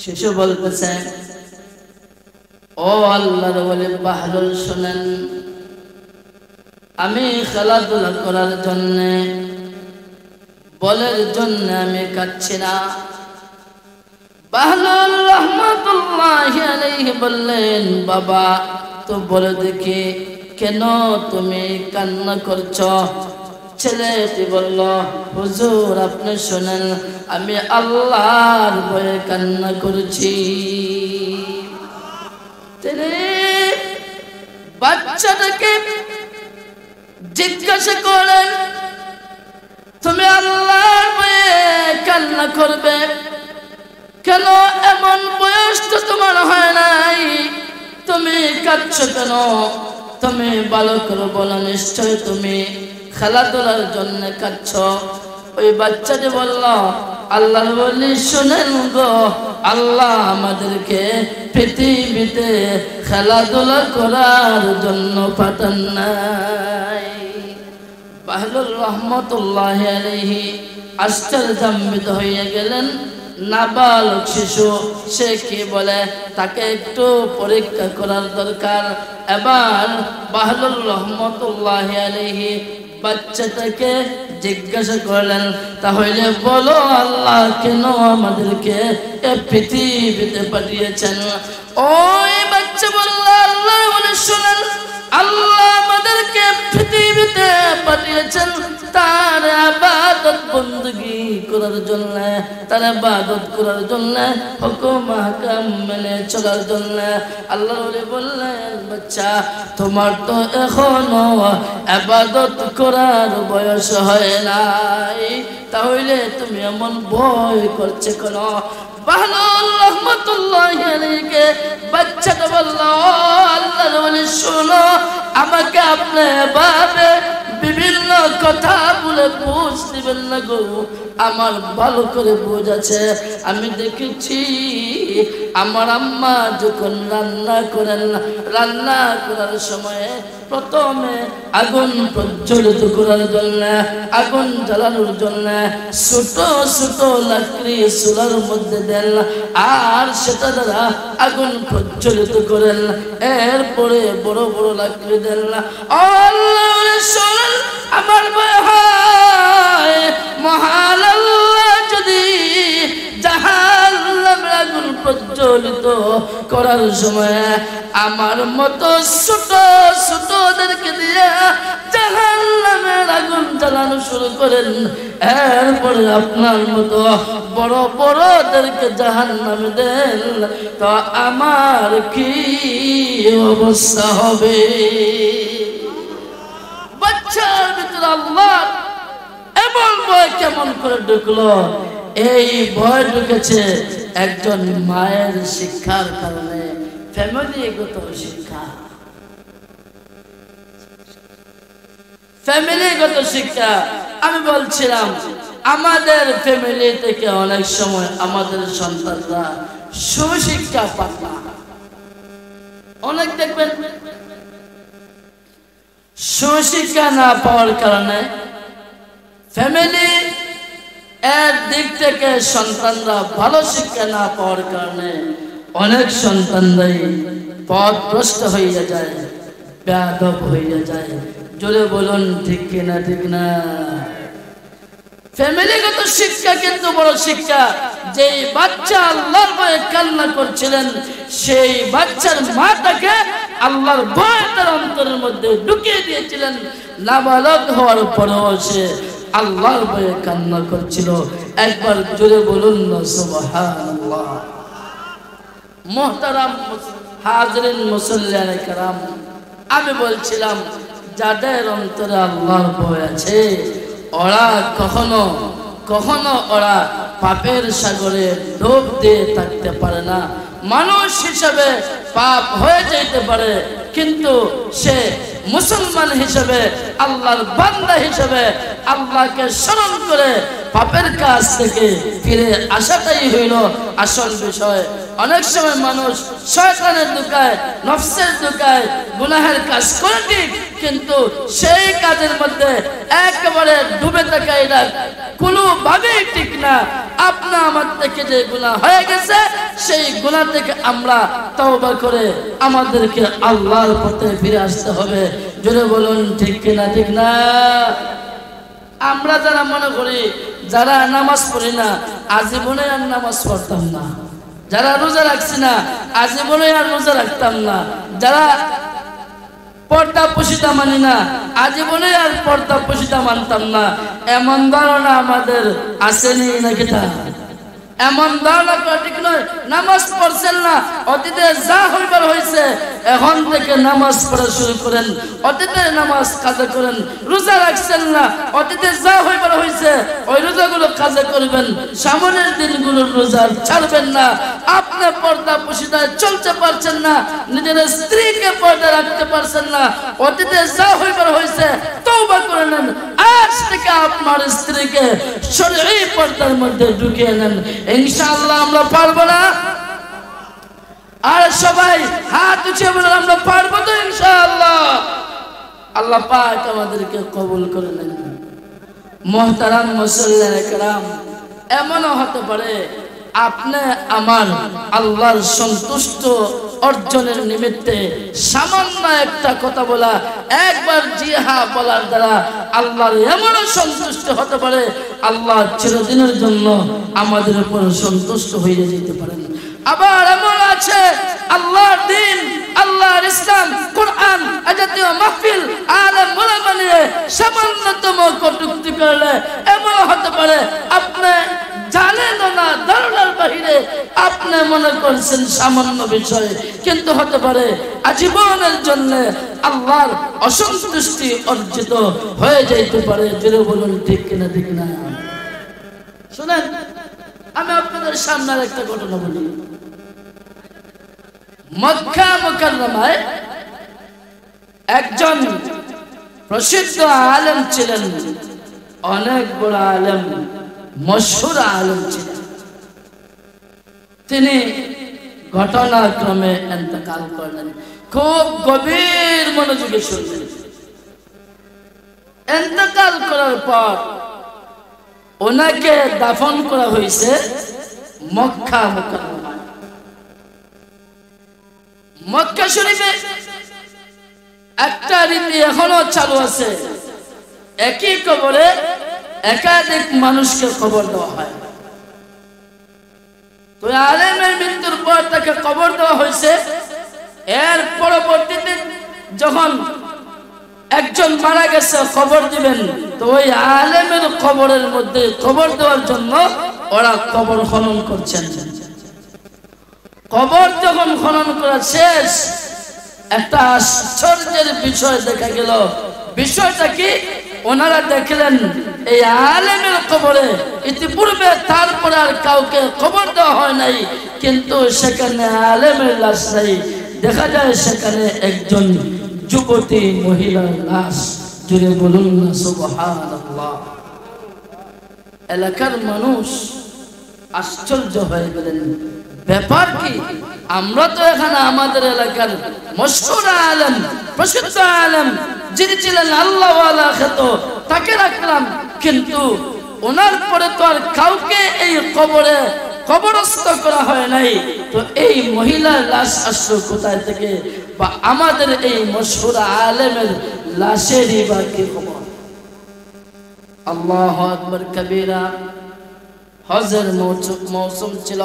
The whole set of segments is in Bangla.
শিশু বলতেছে, ও আল্লাহর ওলি বাহলুল শুনেন, আমি খেলাধুলা করার জন্য বলের জন্য আমি কাঁদছি না। বাহলুল রহমাতুল্লাহি আলাইহি বললেন, বাবা তো বলে দেখি কেন তুমি কান্না করছো? ছেলেটি বলল, হুজুর আপনি শুনেন, আমি আল্লাহর ভয়ে কান্না করছি। তিনি বাচ্চাটাকে জিজ্ঞাসা করেন, তুমি আল্লাহর ভয়ে কান্না করবে কেন? এমন বয়স তো তোমার হয় নাই, তুমি কাঁদছো কেন? তুমি ভালো করে বলো, নিশ্চয় তুমি খেলাধুলার জন্য কাঁদছো। ওই বাচ্চাটি বলল, আল্লাহর ওলি শুনেন গো, আল্লাহ আমাদেরকে পৃথিবীতে খেলাধুলা করার জন্য পাঠান নাই। বাহলুল রহমাতুল্লাহি আলাইহি আশ্চর্যান্বিত হয়ে গেলেন। নাবালক শিশু, সে কি বলে, তাকে একটু পরীক্ষা করার দরকার। এবার বাহলুল রহমাতুল্লাহি আলাইহি বাচ্চাটাকে জিজ্ঞাসা করলেন, তাহলে বলো আল্লাহ কেন আমাদেরকে এই পৃথিবীতে পাঠিয়েছেন? ওই বাচ্চা বলল, আল্লাহ বলে শুনেন, আল্লাহ আমাদেরকে পৃথিবীতে পাঠিয়েছেন তার ইবাদত বندگی করার জন্য, তার ইবাদত করার জন্য, হুকুম আহকাম মেনে চলার জন্য। আল্লাহ বললেন, বাচ্চা তোমার তো এখনো ইবাদত করার বয়স হয় নাই, তাহলে তুমি এমন ভয় করছো কেন? বাহলুল রহমাতুল্লাহি আলাইহি বাচ্চাটা বলল, আল্লাহর ওলি শোনো, আমাকে আপনি এভাবে বিভিন্ন কথা বলে বুঝ দিবেন না গো, আমার ভালো করে বুঝ আছে। আমি দেখেছি আমার আম্মা যখন রান্না করার সময় প্রথমে আগুন প্রজ্বলিত করার জন্য, আগুন জ্বালানোর জন্য ছোট ছোট লাকড়ি চুলার মধ্যে দেন, আর সেটা দ্বারা আগুন প্রজ্বলিত করেন, এরপরে বড় বড় লাকড়ি দেন। আল্লাহ শোনেন, আমার ভয় হয় মহান আল্লাহ যদি জাহান্নামের আগুন প্রজ্বলিত করার সময় আমার মতো ছোট ছোটদেরকে দিয়ে জাহান্নামের আগুন জ্বালানো শুরু করেন, এরপরে আপনার মতো বড় বড়দেরকে জাহান্নামে দেন, তো আমার কি অবস্থা হবে? বাচ্চার ভিতরে আল্লাহ এমন ভয় কেমন করে ঢুকলো? এই ভয় ঢুকেছে একজন মায়ের শিক্ষার কারণে, ফ্যামিলিগত শিক্ষা। ফ্যামিলিগত শিক্ষা আমি বলছিলাম, আমাদের ফ্যামিলি থেকে অনেক সময় আমাদের সন্তানরা সুশিক্ষা পায় না। অনেক দেখবেন সুশিক্ষা না পাওয়ার কারণে ফ্যামিলি এর দিক থেকে সন্তানরা ভালো শিক্ষা না পাওয়ার কারণে অনেক সন্তানরাই পথভ্রষ্ট হইয়া যায়, বেয়াদব হইয়া যায়। জোরে বলুন ঠিক কিনা? ঠিক না? ফ্যামিলিগত শিক্ষা কিন্তু বড় শিক্ষা। যেই বাচ্চা আল্লাহর ভয়ে কান্না করছিলেন, সেই বাচ্চার মাটাকে আল্লাহর ভয় তার অন্তরের মধ্যে ঢুকিয়ে দিয়েছিলেন। নাবালক হওয়ার পরেও সে আল্লাহর ভয়ে কান্না করছিল। একবার জোরে বলুন না সুবহানাল্লাহ। মুহতারাম হাজরিন মুসল্লিয়ানে কেরাম, আমি বলছিলাম যাদের অন্তরে আল্লাহর ভয় আছে ওরা কখনো কখনো ওরা পাপের সাগরে ডুব দিয়ে থাকতে পারে না। মানুষ হিসেবে পাপ হয়ে যেতে পারে, কিন্তু সে মুসলমান হিসেবে, আল্লাহর বান্দা হিসেবে আল্লাহকে স্মরণ করে পাপের কাজ থেকে ফিরে আসাটাই হইল আসল বিষয়। অনেক সময় মানুষ শয়তানের ধোঁকায়, নফসের ধোঁকায় গুনাহের কাজ করে ঠিক, কিন্তু সেই কাজের মধ্যে একেবারে ডুবে থাকা এটা কোনোভাবেই ঠিক না। আপনা আমার থেকে যে গুনাহ হয়ে গেছে সেই গুনাহ থেকে আমরা তওবা করে আমাদেরকে আল্লাহর পথে ফিরে আসতে হবে। জোরে বলুন ঠিক কিনা? ঠিক না? আমরা যারা মনে করি যারা নামাজ পড়ি না আজীবনে আর নামাজ পড়তাম না, যারা রোজা রাখছি না আজীবনে আর রোজা রাখতাম না, যারা পর্দা পশিতা মানি না আজীবনে আর পর্দা পশিতা মানতাম না, এমন ধারণা আমাদের আসেনি নাকি? তা এমন ধারণা করা ঠিক নয়। নামাজ পড়ছেন না, অতীতে যা হইবার হয়েছে এখন থেকে নামাজ পড়া শুরু করেন, অতীতে নামাজ কাজা করেন। রোজা রাখছেন না, অতীতে যা হইবার হয়েছে ওই রোজাগুলো কাজা করবেন, সামনের দিনগুলোর রোজা ছাড়বেন না। আপনি পর্দা পশিদায় চলতে পারছেন না, নিজের স্ত্রীকে পর্দা রাখতে পারছেন না, অতীতে যা হইবার হয়েছে তওবা করে নেন। আজ থেকে আপনার স্ত্রীকে শরঈ পর্দার মধ্যে ঢুকিয়ে নেন। ইনশাআল্লাহ আমরা পারবো না? আর সবাই হাত উঠিয়ে বলেন আমরা পারবো তো ইনশাআল্লাহ। আল্লাহ পাক আমাদেরকে কবুল করে নেন। মুহতারাম মুসল্লিয়ানে কেরাম, এমনও হতে পারে আপনি আমার আল্লাহর সন্তুষ্ট অর্জনের নিমিত্তে সামান্য একটা কথা বলা, একবার জি হ্যাঁ বলার দ্বারা আল্লাহর এমনও সন্তুষ্ট হতে পারে আল্লাহ চিরদিনের জন্য আমাদের উপর সন্তুষ্ট হয়ে যেতে পারেন। আবার এমন আছে আল্লাহর দ্বীন, আল্লাহর ইসলাম, কোরআন, জাতীয় মাহফিল, আলেম ওলামা নিয়ে সামান্যতম কটূক্তি করলে এমন হতে পারে আপনি জানেন না, ধারণার বাহিরে আপনি মনে করছেন সামান্য বিষয়, কিন্তু হতে পারে আজীবনের জন্য আল্লাহর অসন্তুষ্টি অর্জিত হয়ে যাইতে পারে। জোরে বলুন ঠিক কিনা? ঠিক না? শুনেন, আমি আপনাদের সামনে একটা ঘটনা বলি। মক্কা মুকাররমায় একজন প্রসিদ্ধ আলেম ছিলেন, অনেক বড় আলেম, মশহুর আলেম ছিলেন। তিনি ঘটনাক্রমে ইন্তেকাল করলেন। খুব গভীর মনোযোগে শুনলেন। ইন্তেকাল করার পর ওনাকে দাফন করা হয়েছে মক্কা মুকাররমায়। মক্কা শরীফে একটা রীতি এখনো চালু আছে, একই কবরে একাধিক মানুষকে কবর দেওয়া হয়। তো আলেমের মৃত্যুর পর তাকে কবর দেওয়া হয়েছে। এর পরবর্তীতে যখন একজন মারা গেছে কবর দিবেন, তো ওই আলেমের কবরের মধ্যে কবর দেওয়ার জন্য ওরা কবর খনন করছেন। কবর যখন খনন করা শেষ, একটা আশ্চর্যের বিষয় দেখা গেল। বিষয়টা কি? ওনারা দেখলেন এই আলেমের কবরে ইতিপূর্বে তারপরে আর কাউকে কবর দেওয়া হয় নাই, কিন্তু সেখানে আলেমের লাশ নাই। দেখা যায় সেখানে একজন যুবতী মহিলার লাশ। জুড়ে বলুন না সুবহানাল্লাহ। এলাকার মানুষ আশ্চর্য হয়ে গেলেন, ব্যাপার কি? আমরা তো এখানে আমাদের এলাকার মশহুর আলেম, প্রসিদ্ধ আলেম যিনি ছিলেন আল্লাহ ওয়ালা খ্যাত, তাকে রাখলাম, কিন্তু ওনার পরে তো আর কাউকে এই কবরে কবরস্থ করা হয় নাই। তো এই মহিলার লাশ আসলো কোথায় থেকে? বা আমাদের এই মশহুর আলেমের লাশেরই বা কি খবর? আল্লাহু আকবার কবীরা। হজের মৌসুম ছিল,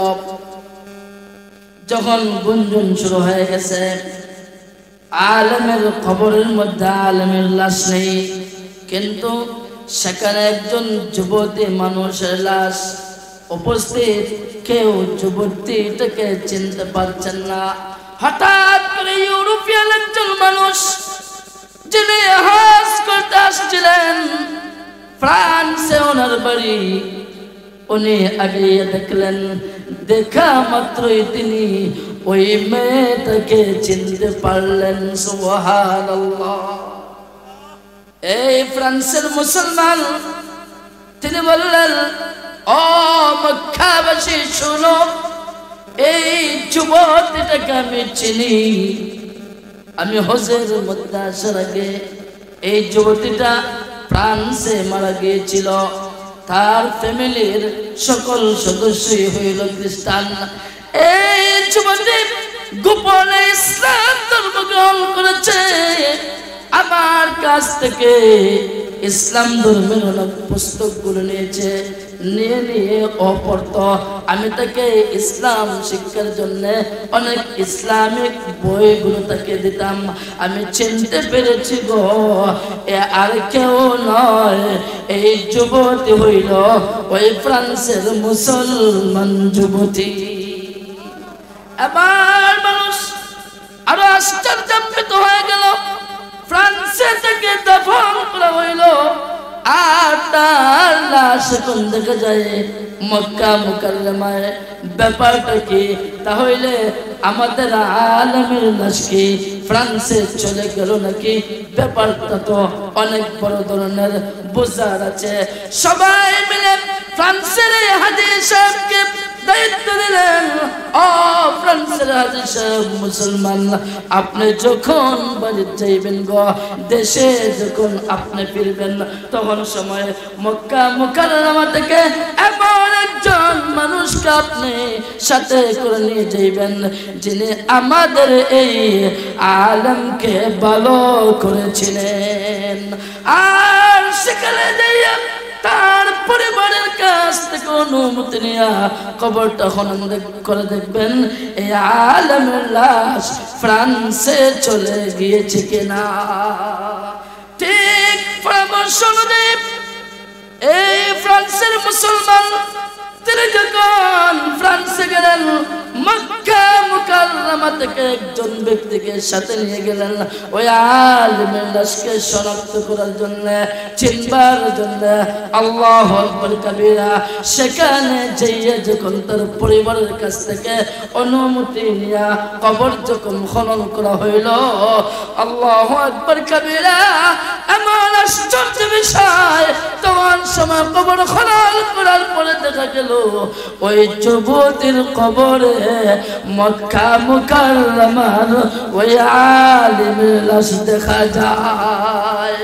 যখন গুঞ্জন শুরু হয়ে গেছে, আলেমের কবরের মধ্যে আলেমের লাশ নেই, কিন্তু সেখানে একজন যুবতী মানুষের লাশ উপস্থিত। কেউ যুবতীটাকে চিনতে পারছেন না। হঠাৎ করে ইউরোপিয়ান একজন মানুষ, যিনি হজ করতে আসছিলেন, ফ্রান্সে ওনার বাড়ি, উনি আগে দেখলেন। দেখা মাত্রই তিনি ওই মেয়েটাকে চিনতে পারলেন। সুবহানাল্লাহ। এই ফ্রান্সের মুসলমান, তিনি বললেন, ও মক্কাবাসী শুনো, এই যুবতীটাকে আমি চিনি। আমি হজের মধ্যে আসার আগে এই যুবতীটা ফ্রান্সে মারা গিয়েছিল। তার ফ্যামিলির সকল সদস্যই হইল খ্রিস্টান। এই গোপনে ইসলাম ধর্ম গ্রহণ করেছে, আমার কাছ থেকে ইসলাম ধর্মের অনেক পুস্তকগুলো নিয়েছে, নিয়ে অপরত। আমি তাকে ইসলাম শিক্ষার জন্য অনেক ইসলামিক বইগুলো তাকে দিতাম। আমি চিনতে পেরেছি গো, এ আর কেউ নয়, এই যুবতী হইল ওই ফ্রান্সের মুসলমান যুবতী। এবার মানুষ আরো আশ্চর্যান্বিত হয়ে গেল। ফ্রান্সে থেকে দাফন করা হইল, আর তার লাশ এখন দেখা যায় মক্কা মুকাররমায়। ব্যাপারটা কি? তাহলে আমাদের আলেমের লাশ কি ফ্রান্সে চলে গেল নাকি? ব্যাপারটা তো অনেক বড় ধরনের বোঝার আছে। সবাই মিলে ফ্রান্সের হাজী সাহেবকে দায়িত্ব দিলেন, ও ফ্রান্সের হাজী সাহেব মুসলমান, আপনি যখন বাড়ি যাইবেন গো, দেশে যখন আপনি ফিরবেন, তখন সময় মক্কা মুকাররমা থেকে এমন একজন মানুষকে আপনি সাথে করে নিয়ে যাইবেন, যিনি আমাদের এই আলেমকে ভালো করেছিলেন। আর সেখানে যাইয়া তার পরিবারের কাছ থেকে অনুমতি নিয়ে কবরটা খনন করে দেখবেন এই আলেমের লাশ ফ্রান্সে চলে গিয়েছে কিনা। ঠিক পরামর্শ অনুযায়ী এই ফ্রান্সের মুসলমান তিনি যখন ফ্রান্সে গেলেন, মক্কা মুকাররমা থেকে একজন ব্যক্তিকে সাথে নিয়ে গেলেন ওই আলেমের লাশকে শনাক্ত করার জন্য, চিনবার জন্য। আল্লাহু আকবার কাবীরা। সেখানে যেয়ে যখন তার পরিবারের কাছ থেকে অনুমতি নিয়ে কবর যখন খনন করা হইল, আল্লাহু আকবার কাবীরা, এমন আশ্চর্য বিষয়, তখন সময় কবর খনন করার পরে দেখা গেল ওই যুবতীর কবরে মক্কা মুকাররমার ওই আলেমের লাশ দেখা যায়।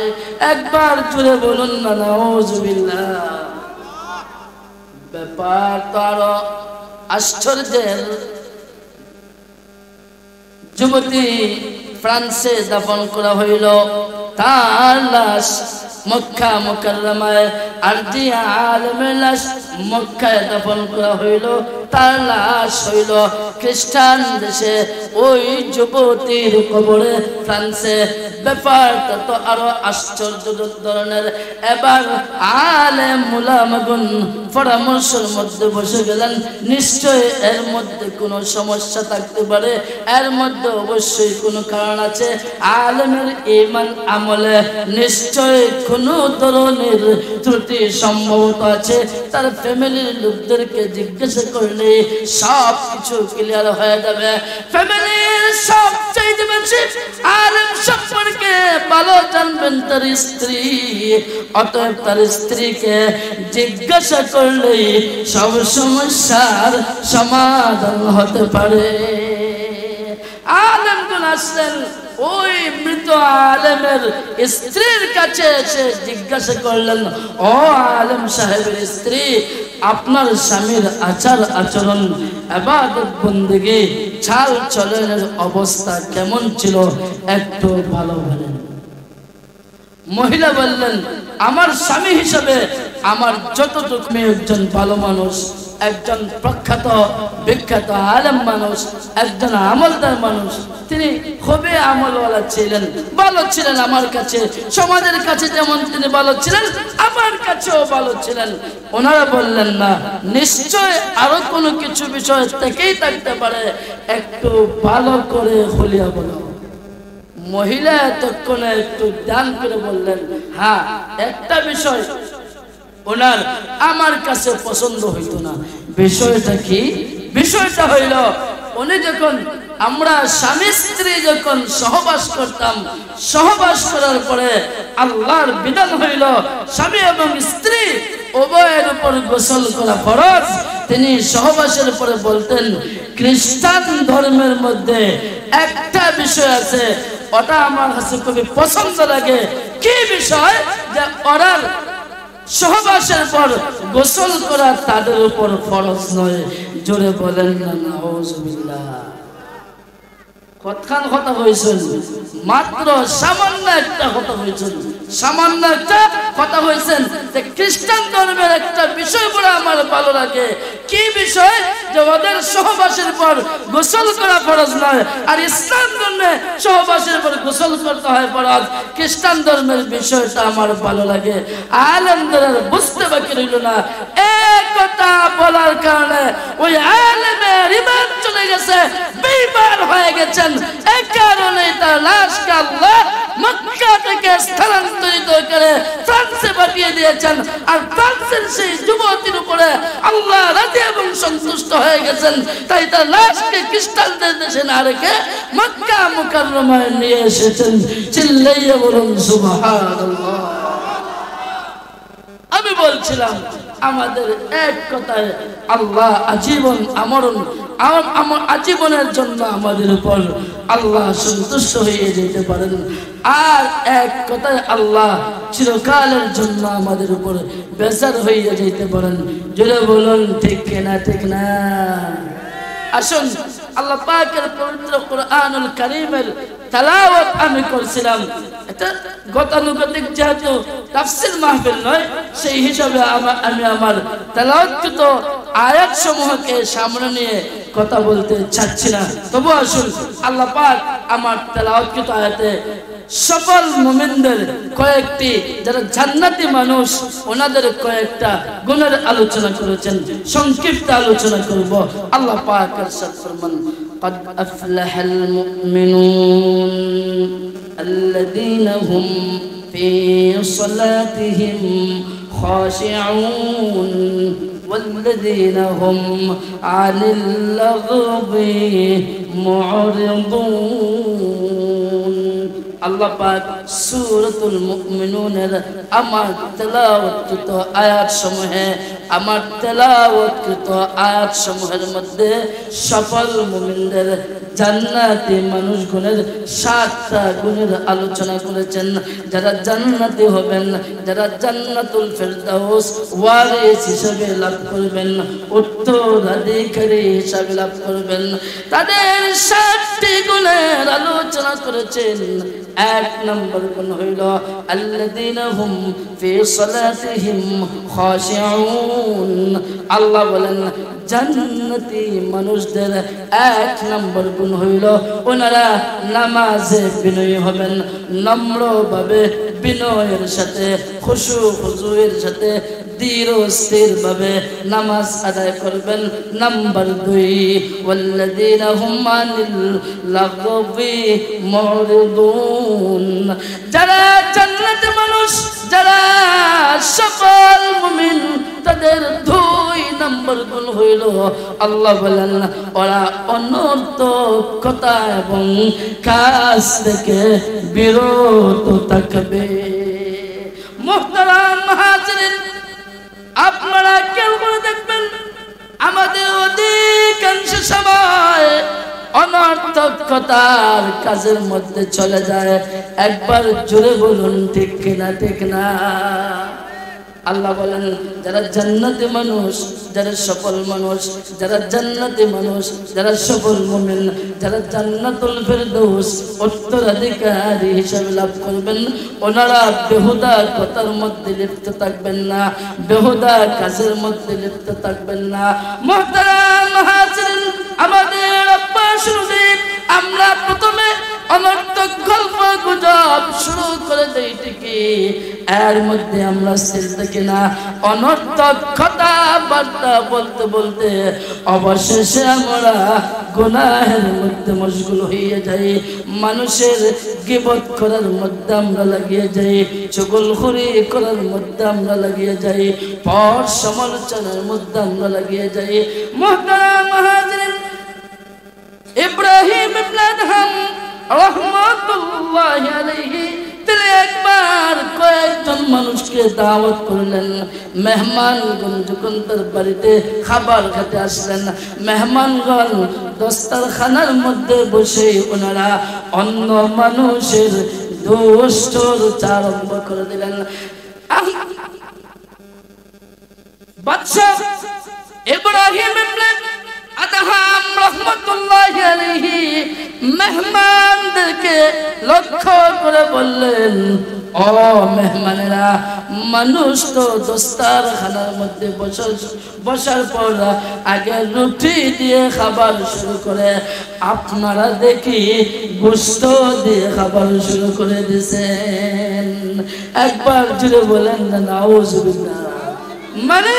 একবার জুড়ে বলুন না নাউজুবিল্লাহ। ব্যাপার তো আরো আশ্চর্যের। যুবতী ফ্রান্সে দাফন করা হইল, তার লাশ মক্কা মুকাররমায়, আর যে আলেমের লাশ মক্কায় দাফন করা হইল, তার লাশ হইল খ্রিস্টান দেশে ওই যুবতীর কবরে ফ্রান্সে। ব্যাপারটা তো আরো আশ্চর্য ধরনের। এবার আলেম উলামাগণ পরামর্শের মধ্যে বসে গেলেন, নিশ্চয় এর মধ্যে কোনো সমস্যা থাকতে পারে, এর মধ্যে অবশ্যই কোনো কারণ আছে। আলেমের ঈমান আমলে নিশ্চয় কোনো ধরনের ত্রুটি সম্ভবত আছে। তার ফ্যামিলির লোকদেরকে জিজ্ঞাসা করলে সব কিছু ক্লিয়ার হয়ে যাবে। ফ্যামিলির সব চাইতে বেশি আলেম সম্পর্কে ভালো জানবেন তার স্ত্রী, অতএব তার স্ত্রীকে জিজ্ঞাসা করলেই সব সমস্যার সমাধান হতে পারে। আলেমগণ আসলেন ওই মৃত আলেমের স্ত্রীর কাছে এসে জিজ্ঞাসা করলেন, ও আলেম সাহেবের স্ত্রী, আপনার স্বামীর আচার আচরণ, ইবাদত বন্দেগী, চাল চলনের অবস্থা কেমন ছিল একটু ভালো বলেন। মহিলা বললেন, আমার স্বামী হিসেবে আমার যতটুকু একজন ভালো মানুষ, একজন প্রখ্যাত বিখ্যাত আলেম মানুষ, একজন আমলদার মানুষ, তিনি খুবই আমলওয়ালা ছিলেন, ভালো ছিলেন আমার কাছে, সমাজের কাছে যেমন তিনি ভালো ছিলেন, আমার কাছেও ভালো ছিলেন। ওনারা বললেন, না, নিশ্চয় আরো কোনো কিছু বিষয় থেকেই থাকতে পারে, একটু ভালো করে খুলিয়া বলো। মহিলা এতক্ষণে একটু ধ্যান করে বললেন, হ্যাঁ, একটা বিষয় ওনার আমার কাছে পছন্দ হইতো না। বিষয়টা কি? বিষয়টা হইল, উনি যখন আমরা স্বামী স্ত্রী যখন সহবাস করতাম, সহবাস করার পরে আল্লাহর বিধান হইল স্বামী এবং স্ত্রী উভয়ের উপর গোসল করা ফরজ। তিনি সহবাসের পরে বলতেন, খ্রিস্টান ধর্মের মধ্যে একটা বিষয় আছে, ওটা আমার কাছে খুবই পছন্দ লাগে। কি বিষয়? যে ওরার সহবাসের পর গোসল করা তাদের উপর ফরজ নয়। জোরে বলেন না নাউজুবিল্লাহ। কতখান কথা হয়েছেন, মাত্র সামান্য একটা কথা হয়েছেন, সামান্য একটা কথা হয়েছেন যে খ্রিস্টান ধর্মের একটা বিষয় বলে আমার ভালো লাগে। কি বিষয়? যে ওদের সহবাসের পর গোসল করা ফরজ নয়, আর ইসলাম ধর্মে সহবাসের পর গোসল করতে হয় ফরজ। খ্রিস্টান ধর্মের বিষয়টা আমার ভালো লাগে। আলেমদের বুঝতে বাকি রইল না। এক কথা বলার কারণে ওই আলেমের ঈমান চলে গেছে, বেঈমান হয়ে গেছেন। এই কারণে তার লাশকে আল্লাহ মক্কা থেকে স্থানান্তরিত করে ফ্রান্সে পাঠিয়ে দিয়েছেন। আর ফ্রান্সের সেই যুবতীর উপরে আল্লাহ রাজি এবং সন্তুষ্ট হয়ে গেছেন। তাই তার লাশকে খ্রিস্টানদের দেশে না রেখে মক্কা মুকাররমায় নিয়ে এসেছেন। চিল্লাইয়া বলুন সুবহানাল্লাহ। আমি বলছিলাম আমাদের এক কথায় আল্লাহ আজীবন আজীবনের জন্য আমাদের উপর আল্লাহ সন্তুষ্ট হয়ে যেতে পারেন, আর এক কথায় আল্লাহ চিরকালের জন্য আমাদের উপর বেজার হয়ে যেতে পারেন। জোরে বলুন ঠিক না ঠিক না? আসুন আল্লাহ পাকের পবিত্র কোরআনুল কারীমের তেলাওয়াত আমি করছিলাম। এটা গতানুগতিক যেহেতু তাফসীর মাহফিল নয়, সেই হিসাবে আমি আমার তেলাওয়াতকৃত আয়াত সমূহকে সামনে নিয়ে কথা বলতে চাচ্ছি না। তবু আসুন আল্লাহ পাক আমার তেলাওয়াতকৃত আয়াতে সকল মুমিনদের কয়েকটি যারা জান্নাতি মানুষ ওনাদের কয়েকটা গুণের আলোচনা করেছেন, সংক্ষিপ্ত আলোচনা করব। আল্লাহ পাক ইরশাদ ফরমান, قد أفلح المؤمنون الذين هم في صلاتهم خاشعون والذين هم عن اللغو معرضون। আল্লাহ পাক সূরাতুল মুমিনুনের আমার তেলাওয়াতকৃত আয়াত সমূহের মধ্যে সফল মুমিনদের জান্নাতি মানুষগুণের 7টা গুণের আলোচনা করেছেন। যারা জান্নাতি হবেন, যারা জান্নাতুল ফেরদাউস ওয়ারিস হিসেবে লাভ করবেন, উত্তরাধিকারী হিসেবে লাভ করবেন, তাদের 7টি গুণের আলোচনা করেছেন। 1 নম্বর গুণ হইল আল্লাযীনা হুম ফি সালাতিহিম খাশিউন। আল্লাহ বলেন জান্নাতি মানুষদের 1 নম্বর গুণ হইল ওনারা নামাজে বিনয়ী হবেন, নম্রভাবে বিনয়ের সাথে খুশুর সাথে ধীর স্থির ভাবে নামাজ আদায় করবেন। নাম্বার 2 ওয়াল্লাযীনা হুম আনিল লাগবি মুরিদুন। যারা জান্নাতের মানুষ, যারা সকল মুমিন, তাদের 2 নম্বর গুণ হইল আল্লাহ বলেন ওরা অনর্থক কথা এবং কাজ থেকে বিরত থাকবে। মুহতারাম হাজিরিন, আপনারা কেউ করে দেখবেন আমাদের অধিকাংশ সময় অনর্থক কথার কাজের মধ্যে চলে যায়। একবার জোরে বলুন ঠিক কিনা ঠিক না? আল্লাহ বলেন যারা জান্নাতি মানুষ, যারা সফল মানুষ, যারা জান্নাতি মানুষ, যারা সফল মুমিন, যারা জান্নাতুল ফেরদৌস উত্তরাধিকারী হিসেবে লাভ করবেন, ওনারা বেহুদা কথার মধ্যে লিপ্ত থাকবেন না, বেহুদা কাজের মধ্যে লিপ্ত থাকবেন না। মুহতারাম হাজিরিন, আমাদের অভ্যাস অনুযায়ী আমরা প্রথমে অনর্থক গল্প গুজব শুরু করে দেই ঠিকই, এর মধ্যে আমরা স্থির থাকি না। অনর্থক কথাবার্তা বলতে বলতে অবশেষে আমরা গুনাহের মধ্যে মশগুল হয়ে যাই, মানুষের গীবত করার মধ্যে আমরা লাগিয়ে যাই, চুগলখড়ি করার মধ্যে আমরা লাগিয়ে যাই, পর সমালোচনার মধ্যে আমরা লাগিয়ে যাই। মুহতারাম হাজিরিন, ইব্রাহিম ইবনে আদহাম রাহমাতুল্লাহি আলাইহি তিনি একবার কয়েকজন মানুষকে দাওয়াত করলেন। মেহমানগণ যখন তার বাড়িতে খাবার খেতে আসলেন, মেহমানগণ দস্তরখানার মধ্যে বসে ওনারা অন্য মানুষের দোষ আরম্ভ করে দিলেন। বাদশা ইব্রাহিম ইবনে আদহাম রহমতুল্লাহি আলাইহি মেহমানদেরকে লক্ষ্য করে বললেন, ও মেহমানেরা, মানুষ তো দস্তারখানার মধ্যে বসার পর আগে রুটি দিয়ে খাবার শুরু করে, আপনারা দেখি গোশত দিয়ে খাবার শুরু করে দিয়েছেন। একবার জুড়ে বলেন না নাউজুবিল্লাহ। মানে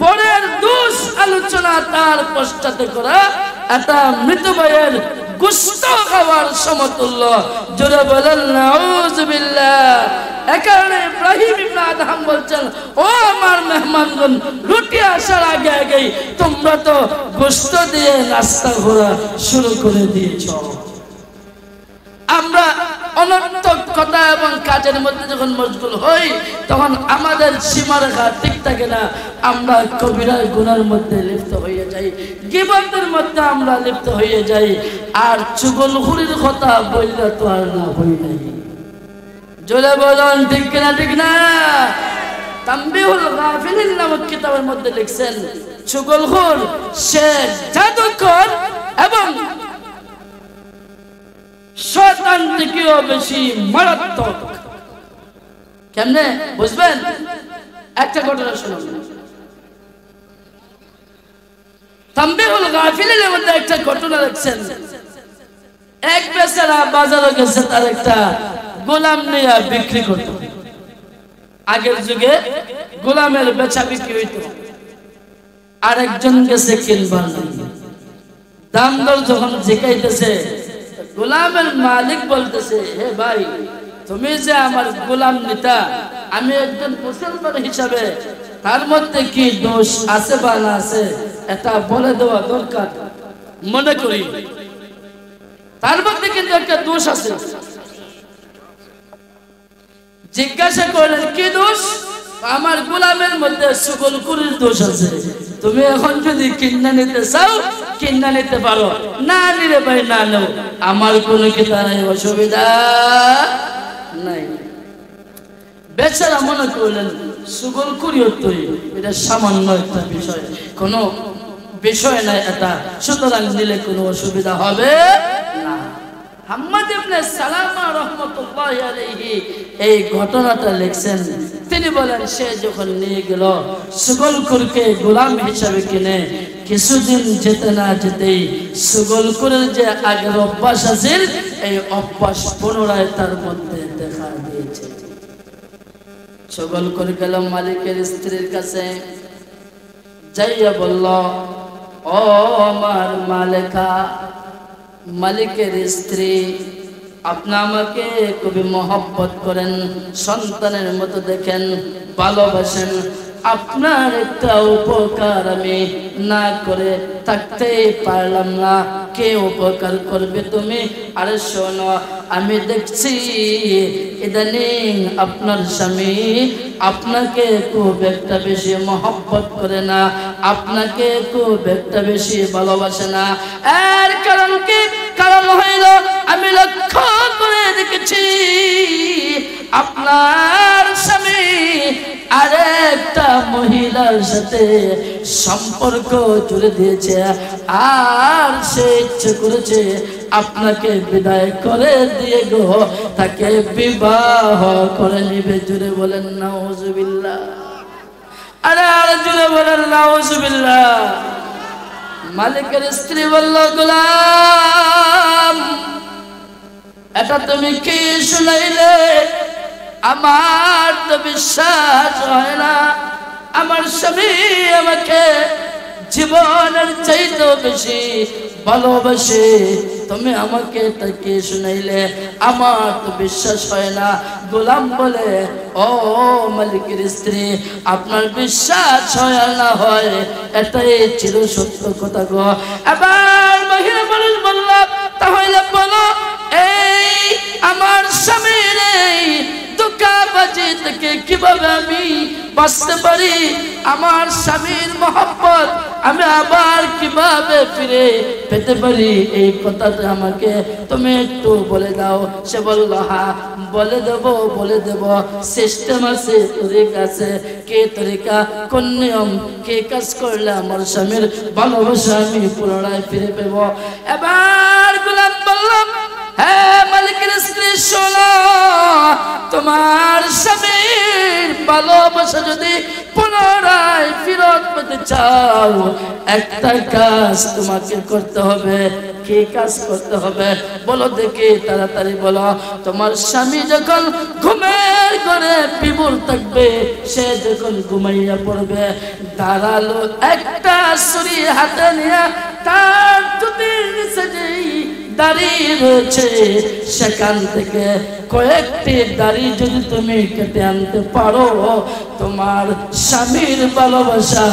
পরের দোষ আলোচনা তার পশ্চাতে করা এটা মৃত ভাইয়ের গোশত খাওয়ার সমতুল্য। জোরে বলেন নাউজুবিল্লাহ। এ কারণে ইব্রাহিম ইবনে আদহাম বলছেন, ও আমার মেহমানগণ, রুটি আসার আগে আগেই তোমরা তো গোশত দিয়ে নাস্তা করা শুরু করে দিয়েছ। আমরা অনর্থক কথা এবং কাজের মধ্যে যখন মশগুল হই তখন আমাদের সীমারেখা ঠিক থাকে না, আমরা কবিরা গুনার মধ্যে লিপ্ত হয়ে যাই, গীবতের মধ্যে আমরা লিপ্ত হয়ে যাই, আর চুগলখুরির কথা বললে তো আর না হই নাই। জোরে বলুন ঠিক কিনা? ঠিক না? তানবীহুল গাফিলিন নামক কিতাবের মধ্যে লিখছেন, চুগলখুর সে জাদুকর এবং শয়তান থেকেও বেশি মারাত্মক। কেমনে বুঝবেন? একটা ঘটনা শুনুন। তানবীহুল গাফিলিনের মধ্যে একটা ঘটনা লিখছেন, এক বেচারা বাজারে গেছে তার একটা গোলাম নিয়ে বিক্রি করত। আগের যুগে গোলামের বেচা বিক্রি হইত। আরেকজন গেছে কিনবার, দাম দর যখন জিজ্ঞাইতেছে, গোলামের মালিক বলতেছে, হে ভাই, তুমি যে আমার গোলাম নিতা, আমি একজন মুসলমান হিসাবে তার মধ্যে কি দোষ আছে বা না আছে এটা বলে দেওয়া দরকার মনে করি। তার মধ্যে কিন্তু একটা দোষ আছে। জিজ্ঞাসা করলেন, কি দোষ? আমার গোলামের মধ্যে চুগলখুরির দোষ আছে। তুমি এখন যদি কিনা নিতে চাও কিনা নিতে পারো, না নিলে ভাই না নাও, আমার কোনো কি তার অসুবিধা নাই। বেচারা মনে করলেন চুগলখুরি হতোই এটা সামান্য একটা বিষয়, কোনো বিষয় নাই এটা, সুতরাং নিলে কোনো অসুবিধা হবে না। হাম্মাদ ইবনে সালামা রাহমাতুল্লাহি আলাইহি এই ঘটনাটা লিখছেন। তিনি বলেন, সে যখন নিয়ে গেল চুগলখুরকে গোলাম হিসাবে কিনে, কিছুদিন যেতে না যেতেই চুগলখুরের যে আগের অভ্যাস আছে এই অভ্যাস পুনরায় তার মধ্যে দেখা দিয়েছে। চুগলখুর গেল মালিকের স্ত্রীর কাছে, যাইয়া বলল, ও আমার মালিকা, মালিকের স্ত্রী, আপনি আমাকে খুবই মহব্বত করেন, সন্তানের মতো দেখেন, ভালোবাসেন, আপনার একটা উপকার আমি না করে থাকতে পারলাম না, কে উপকার করবে তুমি? আরে শোনো, আমি দেখছি ইদানিং আপনার স্বামী আপনাকে খুব একটা বেশি মহব্বত করে না, আপনাকে খুব একটা বেশি ভালোবাসে না। এর কারণ কি? কারণ হইল আমি লক্ষ্য করে দেখেছি আপনার স্বামী আরেকটা মহিলার সাথে সম্পর্ক জুড়ে দিয়েছে, আর সে ইচ্ছে করেছে আপনাকে বিদায় করে দিয়ে গো তাকে বিবাহ করে নিবে। জুড়ে বলেন নাউজুবিল্লাহ। আরে আর জুড়ে বলেন নাউজুবিল্লাহ। মালিকের স্ত্রী বলল, গোলাম, এটা তুমি কি শুনাইলে? আমার তো বিশ্বাস হয় না, আমার স্বামী আমাকে জীবনের চাইতেও বেশি ভালোবাসে, তুমি আমাকে তাকে শুনাইলে আমার তো বিশ্বাস হয় না। গোলাম বলে, ও মালিকের স্ত্রী, আপনার বিশ্বাস হয় না হয় এটাই ছিল সত্য কথা গো। এবার মহিলা মানুষ বলল, তাহলে বলো, এই আমার স্বামীর এই ধোঁকাবাজি থেকে কিভাবে আমি বাঁচতে পারি, আমার স্বামীর মহব্বত আমি আবার কিভাবে ফিরে পেতে পারি, এই কথাটা আমাকে তুমি একটু বলে দাও। সে বলল হ্যাঁ বলে দেব। সিস্টেম আছে, তরিকা আছে। কে তরিকা, কোন নিয়ম, কে কাজ করলে আমার স্বামীর ভালোবাসা আমি পুনরায় ফিরে পেব। এবার গোলাম বললাম, হ্যাঁ মালিকের স্ত্রী শোনো, তোমার স্বামীর ভালোবাসা যদি পুনরায় ফিরত পেতে চাও, একটা কাজ তোমাকে করতে হবে। কি কাজ করতে হবে বলো দেখি, তাড়াতাড়ি বলো। তোমার স্বামী যখন ঘুমের ঘরে বিভোর থাকবে, সে যখন ঘুমাইয়া পড়বে, দাঁড়ালো একটা ছুরি হাতে নিয়ে তার জুতির নিচে যেই দাড়ি রয়েছে, সেখান থেকে কয়েকটি দাড়ি যদি তুমি কেটে আনতে পারো, তোমার স্বামীর ভালোবাসা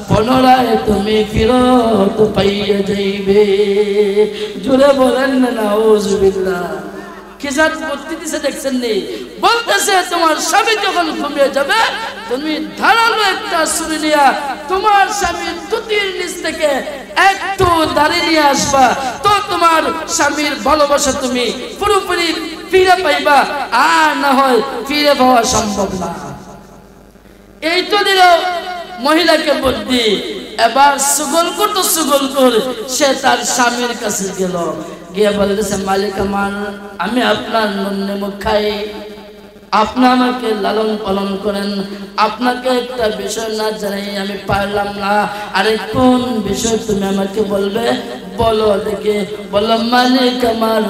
পুনরায় তুমি ফিরত পাইয়া যাইবে। জোরে বলেন না নাউজুবিল্লাহ। কি জাত বুদ্ধি দিছে দেখছেন নি? বলতেছে তোমার স্বামী যখন ঘুমিয়ে যাবে, তুমি ধারালো একটা ছুরি নিয়ে তোমার স্বামীর জুতির নিচ থেকে একটু দাড়ি নিয়ে আসবা, তো তোমার স্বামীর ভালোবাসা তুমি পুরোপুরি ফিরে পাইবা, আর না হয় ফিরে পাওয়া সম্ভব না। এই তো দিল মহিলাকে বুদ্ধি। এবার সুগলকর সে তার স্বামীর কাছে গেল, গিয়ে বলতেছে, মালিক আমার, আমি আপনার নন্নে মুখ খাই, আপনি আমাকে লালন পালন করেন, আপনাকে একটা বিষয় না জানাই আমি পারলাম না, আরে কোন বিষয় তুমি আমাকে বলবে, বলো দেখে। বললাম, মালিক আমার,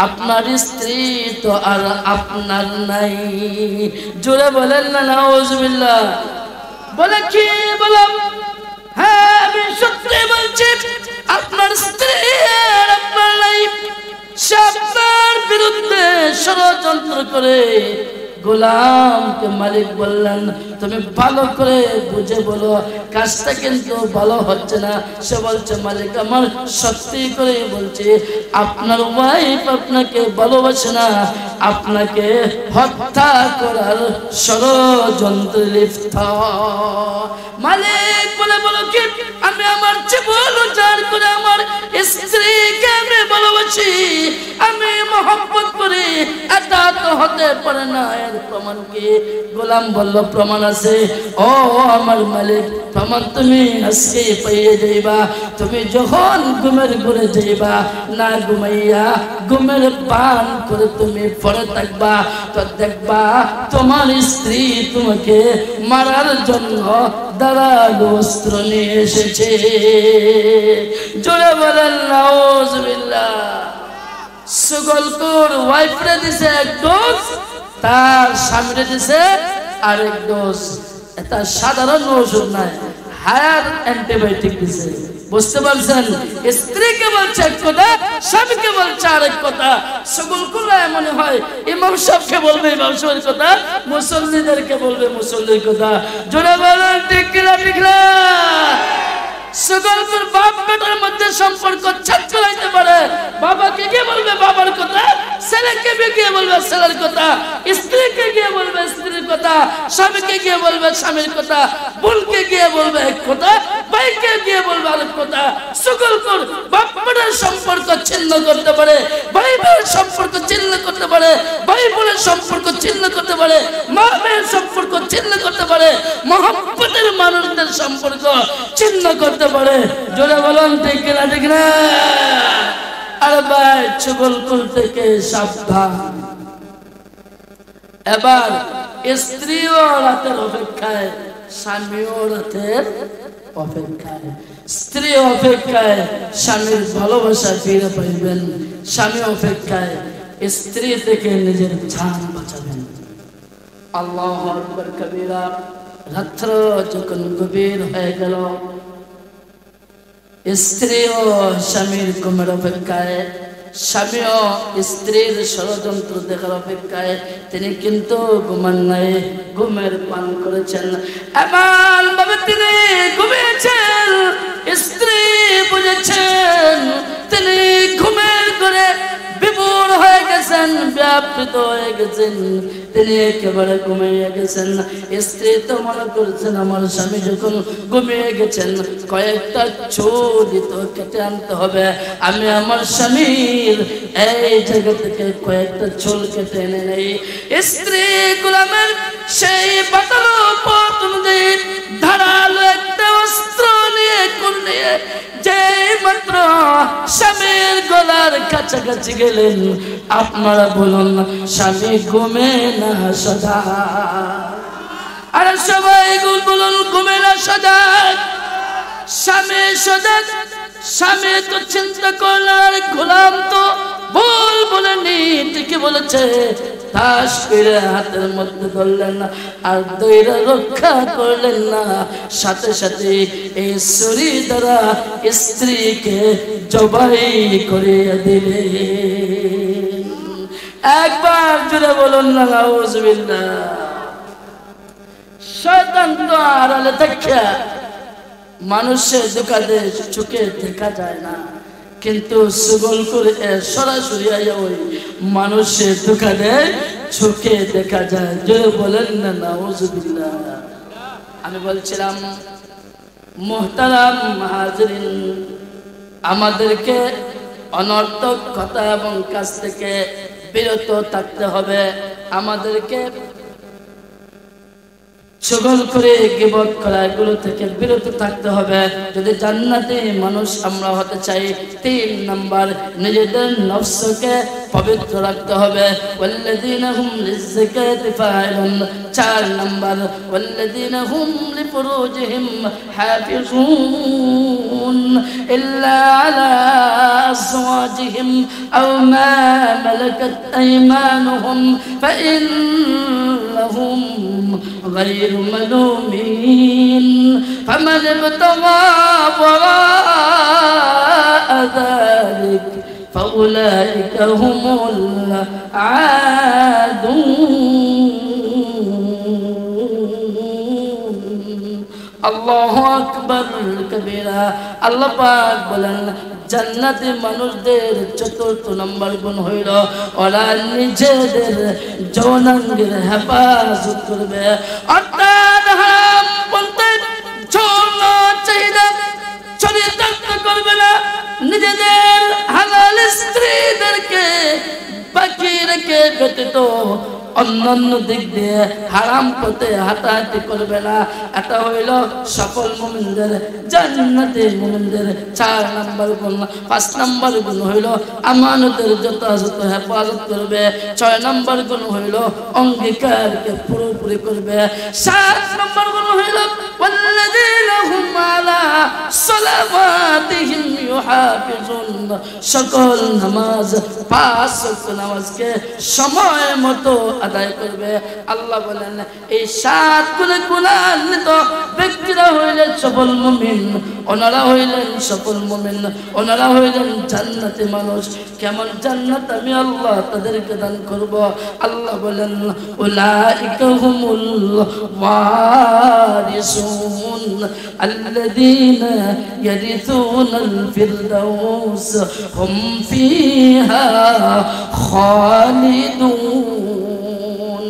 আপনার স্ত্রী তো আর আপনার নাই। জোরে বলেন না নাউজুবিল্লাহ। বলে কি? বলো হ্যাঁ আমি সত্যি বলছি, আপনার স্ত্রী আর আপনার নাই। সে আপনার বিরুদ্ধে ষড়যন্ত্র করে। গোলামকে মালিক বললেন, তুমি ভালো করে বুঝে বলো, কাজটা কিন্তু ভালো হচ্ছে না। সে বলছে, মালিক আমার, সত্যি করে বলছি, আপনার ওয়াইফ আপনাকে ভালোবাসে না, আপনাকে হত্যা করার ষড়যন্ত্রে লিপ্ত। মালিক বলে, বলো কি? আমি আমার জীবন উজাড় করে আমার স্ত্রীকে আমি ভালোবাসি, আমি মহব্বত করি, এটা তো হতে পারে না। এর প্রমাণ কি? গোলাম বলল, প্রমাণ আছে। ও আমার মালিক, প্রমাণ তুমি আজকে পেয়ে যাইবা। তুমি যখন ঘুমের ঘরে যাইবা, না ঘুমাইয়া ঘুমের পান করে তুমি পড়ে থাকবা, তো দেখবা তোমার স্ত্রী তোমাকে মারার জন্য দাঁড়ালো অস্ত্র নিয়ে এসেছে। জোরে বলেন নাউজুবিল্লাহ। সুগলকর ওয়াইফরে দিছে এক ডোজ, তার স্বামীরে দিছে আরেক ডোজ। এটা সাধারণ ওষুধ নয়, হায়ার অ্যান্টিবায়োটিক দিছে। বুঝতে পারছেন? স্ত্রীকে বলছে এক কথা, স্বামীকে বলছে আরেক কথা। সুগলকর মনে হয় ইমাম সাহেবকে বলবে ইমাম সাহেবের কথা, মুসল্লিদেরকে বলবে মুসল্লির কথা। জোরে বলেন ঠিক কিনা? ঠিক না? সুগলকর বাপ বেটার মধ্যে সম্পর্ক ছাত্র হইতে পারে। বাবাকে গিয়ে বলবে বাবার কথা, ছেলেকে গিয়ে বলবে ছেলের কথা, স্ত্রীকে গিয়ে বলবে স্ত্রীর কথা, স্বামীকে গিয়ে বলবে স্বামীর কথা, বোনকে গিয়ে বলবে এক কথা, ভাইকে গিয়ে বলবে আরেক কথা। সুগলকর বাপ বেটার সম্পর্ক ছিন্ন করতে পারে, ভাই ভাইয়ের সম্পর্ক ছিন্ন করতে পারে, ভাই বোনের সম্পর্ক ছিন্ন করতে পারে, মা মেয়ের সম্পর্ক ছিন্ন করতে পারে, মহব্বতের মানুষদের সম্পর্ক ছিন্ন করতে পারে। জোরে বলুন ঠিক কিনা? ঠিক না? আরে ভাই, সুগলকর থেকে সাবধান। এবার স্ত্রীও রাতের অপেক্ষায়, স্বামীও রাতের অপেক্ষায়। স্ত্রী অপেক্ষায় স্বামীর ভালোবাসা ফিরে পাইবেন, স্বামী অপেক্ষায় স্ত্রী থেকে নিজের জান বাঁচাবেন। আল্লাহু আকবার কবীরা। রাত্র যখন গভীর হয়ে গেল, স্ত্রীও স্বামীর ঘুমের অপেক্ষায়, স্বামীও স্ত্রীর ষড়যন্ত্র দেখার অপেক্ষায়। তিনি কিন্তু ঘুমান নাই, ঘুমের পান করেছেন। এমন ভাবে তিনি ঘুমিয়েছেন, স্ত্রী বুঝেছেন তিনি ঘুমের ঘরে বিভোর হয়ে গেছেন, ব্যাপৃত হয়ে গেছেন, তিনি একেবারে ঘুমিয়ে গেছেন। স্ত্রী তো মনে করছেন আমার স্বামী যখন ঘুমিয়ে গেছেন কয়েকটা চুল তো কেটে আনতে হবে, আমি আমার স্বামীর এই জায়গা থেকে কয়েকটা চুল কেটে এনে নেই। স্ত্রী গোলামের সেই পাতালো পথ অনুযায়ী ধারালো একটা অস্ত্র নিয়ে নিয়ে যে মাত্র স্বামীর গলার কাছাকাছি গেলেন, আপনারা বলুন স্বামী ঘুমে না সদা? আর সবাই বলুন ঘুমে না সদা? স্বামী সদা, স্বামী তো চিন্তা করলার গোলাম তো ভুল বলেনি, ঠিকই বলেছে। তাস করে হাতের মধ্যে ধরলেন না আর দৈরা রক্ষা করলেন না, সাথে সাথে এই ছুরি দ্বারা স্ত্রীকে জবাই করে দিলেন। একবার জুড়ে বলুন না নাউজুবিল্লাহ। শয়তান তো আড়ালে দেখা মানুষের দোকানে চোখে দেখা যায় না, কিন্তু সুগল করে সরাসরি ওই মানুষের দোকানে চোখে দেখা যায়। জোরে বলেন না নাউজুবিল্লাহ। আমি বলছিলাম মুহতারাম হাজিরিন, আমাদেরকে অনর্থক কথা এবং কাজ থেকে বিরত থাকতে হবে। আমাদেরকে চগল করে গীবত করা এগুলো থেকে বিরত থাকতে হবে। যদি জান্নাতি মানুষ আমরা হতে চাই, 3 নাম্বার নিজেদের নফসকে পবিত্র রাখতে হবে। ওয়াল্লাযীনা হুম লিয-যাকাতি ফাইলুন। 4 নাম্বার ওয়াল্লাযীনা হুম লিফুরুজিহিম হাফিজুন ইল্লা আলা আযওয়াজিহিম আও মা মালাকাত আইমানুহুম ফাইন্নাহুম غير ملومين فمن ابتغى وراء ذلك فأولئك هم العادون الله أكبر كبيرا الله পাক বলেন জান্নাতি মানুষদের চতুর্থ নম্বর গুণ হইল ওরা নিজেদের যৌনাঙ্গের হেফাজত করবে। অর্থাৎ হারাম বলতে যৌন চাহিদা চরিতার্থ করবে না, নিজেদের হালাল স্ত্রীদেরকে বাকি রেখে ব্যতীত অন্যান্য দিক দিয়ে হারাম পথে হাঁটাহাঁটি করবে না। এটা হইল সফল মুমিনদের, জান্নাতি মুমিনদের 4 নম্বর গুণ। 5 নম্বর গুণ হইল আমানতের যথাযথ হেফাজত করবে। 6 নম্বর গুণ হইল অঙ্গীকারকে পুরোপুরি করবে। 7 নম্বর গুণ হইল ওয়াল্লাযীনা হুম আলা সালাওয়াতিহিম ইউহাফিজুন। সকল নামাজ 5 ওয়াক্ত নামাজকে সময় মতো আদায় করবে। আল্লাহ বলেন এই 7 গুণে গুণান্বিত ব্যক্তিরা হইলেন সফল মুমিন, ওনারা হইলেন সফল মুমিন, ওনারা হইলেন জান্নাতি মানুষ। কেমন জান্নাত আমি আল্লাহ তাদেরকে দান করব। আল্লাহ বলেন উলাইকা হুমুল ওয়ারিসুন আল্লাযীনা ইয়ারিসুনাল ফিরদাউস হুম ফিহা খালিদুন।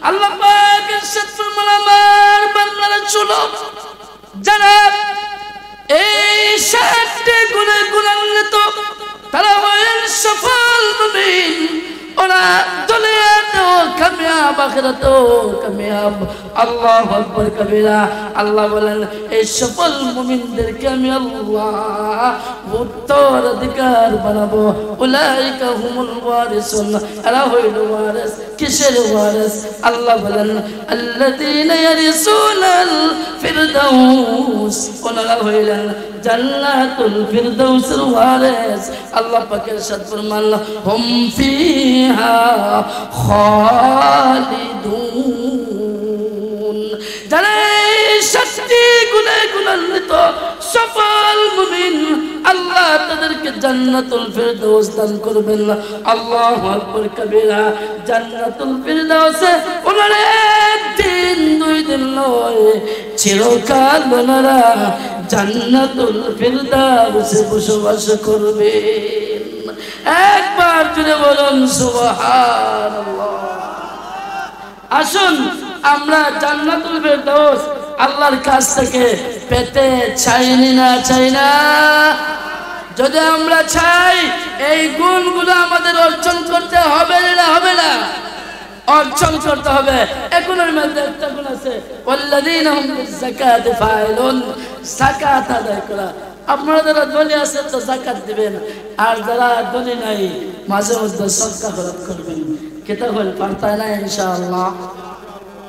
আল্লাহ পাক ইরশাদ ফরমান আমার বান্দারা শুনো, যারা এই 7টি গুণে গুণান্বিত তারা হলেন সফল মুমিন। ওরা দুনিয়াতেও কামিয়াব, আখিরাতেও কামিয়াব। আল্লাহু আকবার কবিরা। আল্লাহ বলেন এই সফল মুমিনদেরকে আমি আল্লাহ উত্তরাধিকার বানাবো। উলাইকা হুমুল ওয়ারিসুন, এরা হইল ওয়ারিস। কিসের ওয়ারিস? আল্লাহ বলেন আল্লাযীনা ইয়ারিসুনাল ফিরদাউস, ওনারা হইলেন জান্নাতুল ফিরদাউসের ওয়ারিস। আল্লাহ পাকের ইরশাদ ফরমান হুম ফিহা খালিদুন। যারা 7টি গুণে গুণান্বিত সফল মুমিন, আল্লাহ তাদেরকে জান্নাতুল ফিরদাউস দান করবেন। আল্লাহু আকবার কবিরা। জান্নাতুল ফিরদাউসে ওনারা 1 দিন 2 দিন নয়, চিরকাল ওনারা জান্নাতুল ফিরদাউসে বসবাস করবেন। একবার জুড়ে বলুন সুবহানাল্লাহ। আসুন আমরা জান্নাতুল ফেরদৌস আল্লাহর কাছ থেকে পেতে চাইনি না চাই না? যদি আমরা চাই এই গুণগুলো আমাদের অর্জন করতে হবে না হবে না? অর্জন করতে হবে। এগুলোর মধ্যে একটা গুণ আছে, ওয়াল্লাযীনা হুম বিযাকাতি ফাইলুন, যাকাত আদায় করা। আপনারা যারা ধনী আছেন তো যাকাত দিবেন, আর যারা ধনী নাই মাঝে মধ্যে সদকা খরচ করবেন। কেতা হল পারতায় না ইনশাআল্লাহ।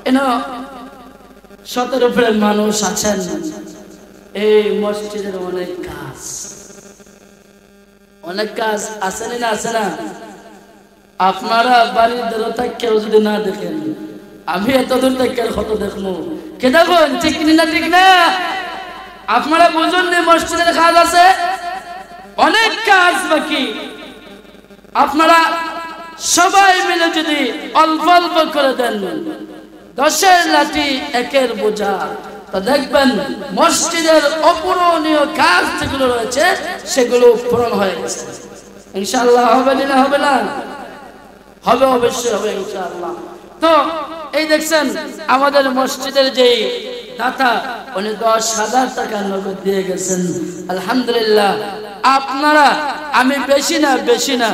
এনো 17 ফের মানুষ আছেন, এই মসজিদের অনেক কাজ আছে না আছে না? আপনারা বাড়ির দূরতা কেউ যদি না দেখেন, আমি এত দূর থেকে কত দেখবো? কে দেখুন, ঠিক না ঠিক না? আপনারা বুঝুন নি মসজিদের কাজ আছে, অনেক কাজ বাকি। আপনারা সবাই মিলে যদি অল্প অল্প করে দেন, 10 লাঠি 1 বোঝা, তো দেখবেন মসজিদের অপূরণীয় কাজ যেগুলো রয়েছে সেগুলো পূরণ হয়ে গেছে ইনশাআল্লাহ। হবে না হবে না? হবে, অবশ্যই হবে ইনশাআল্লাহ। তো এই দেখছেন আমাদের মসজিদের যেই দাতা, উনি 10,000 টাকা নগদ দিয়ে গেছেন, আলহামদুলিল্লাহ। আপনারা, আমি বেশি না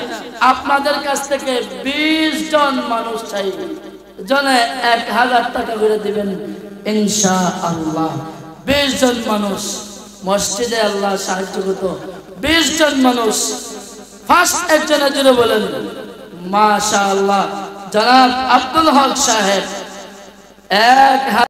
আপনাদের কাছ থেকে 20 জন মানুষ চাই, জনে 1000 টাকা করে দিবেন ইনশাআল্লাহ। 20 জন মানুষ মসজিদে আল্লাহ সাহায্য করত। 20 জন মানুষ। ফার্স্ট একজনের জন্য বলেন মাশাআল্লাহ, জনাব আব্দুল হক সাহেব 1000